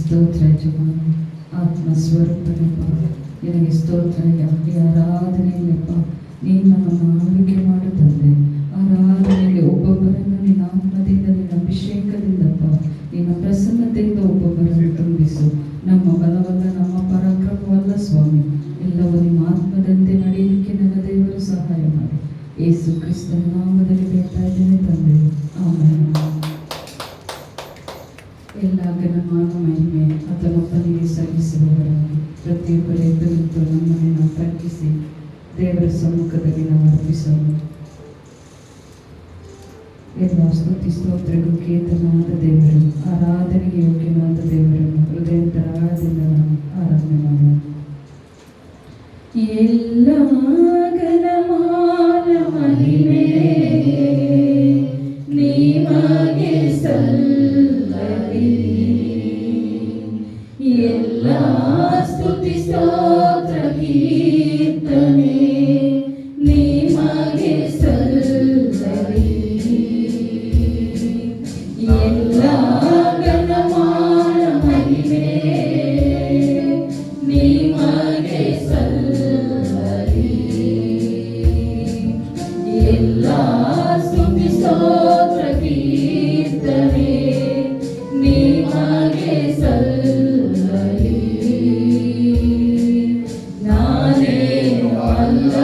ಸ್ತೋತ್ರ ಯಜಮಾನ, ಆತ್ಮಸ್ವರೂಪನಪ್ಪ. ನಿನಗೆ ಸ್ತೋತ್ರ, ಈ ಆರಾಧನೆಯಲ್ಲಪ್ಪ ನೀನು ನಮ್ಮನ್ನು ಆಳ್ವಿಕೆ ಮಾಡು ತಂದೆ. ಆರಾಧನೆಯಲ್ಲಿ ಒಬ್ಬೊಬ್ಬರನ್ನು ನಿನ್ನ ಆತ್ಮದಿಂದ, ನಿನ್ನ ಅಭಿಷೇಕದಿಂದಪ್ಪ, ನಿನ್ನ ಪ್ರಸನ್ನತೆಯಿಂದ ಒಬ್ಬೊಬ್ಬರನ್ನು ತುಂಬಿಸು. ನಮ್ಮ ಬಲವಲ್ಲ, ನಮ್ಮ ಪರಾಕ್ರಮವಲ್ಲ ಸ್ವಾಮಿ, ಎಲ್ಲವೂ ನಿಮ್ಮ ಆತ್ಮದಂತೆ ನಡೆಯಲಿಕ್ಕೆ ನನ್ನ ದೇವರು ಸಹಾಯ ಮಾಡಿ. ಯೇಸು ಕ್ರಿಸ್ತನ ನಾಮದಲ್ಲಿ ಬೇಡ್ತಾ ಇದ್ದೇನೆ ತಂದೆ, ಆಮೆನ್. ಎಲ್ಲ ಘನಮಾನ ಮಹಿಮೆ ಆತನೊಬ್ಬನಿಗೆ ಸಲ್ಲಿಸುವವರಾಗಿ ಪ್ರತಿಯೊಬ್ಬರ ಎದ್ದು ನಿಂತು ನಮ್ಮನ್ನು ನಾವು ತಗ್ಗಿಸಿ ದೇವರ ಸಮ್ಮುಖದಲ್ಲಿ ನಾವು ಅರ್ಪಿಸೋಣ. ಎಲ್ಲ ಸ್ತುತಿ ಸ್ತೋತ್ರಗಳು ಕೇತನಾದ ದೇವರು, ಆರಾಧನೆಗೆ ಯೋಗ್ಯನಾದ ದೇವರನ್ನು ಹೃದಯಂತರಾಳದಿಂದ ನಾವು ಆರಾಧನೆ ಮಾಡೋಣ. ಎಲ್ಲ ಘನಮಾನ ಮಹಿಮೆ ನಿಮಗೆ ಸಲ್ಲಲಿ, ಎಲ್ಲ ಸ್ತುತಿ ಸ್ತೋತ್ರ ಕೀರ್ತನೆ ನಿಮಗೆ ಸಲ್ಲಲಿ. ಎಲ್ಲ ಘನಮಾನ ಮಹಿಮೆ ನಿಮಗೆ ಸಲ್ಲಲಿ, ಎಲ್ಲ ಸ್ತುತಿ ಸ್ತೋತ್ರ ಕೀರ್ತನೆ ನಿಮಗೆ ಸಲ್ಲಲಿ. ನಾನೇನು ಅಲ್ಲ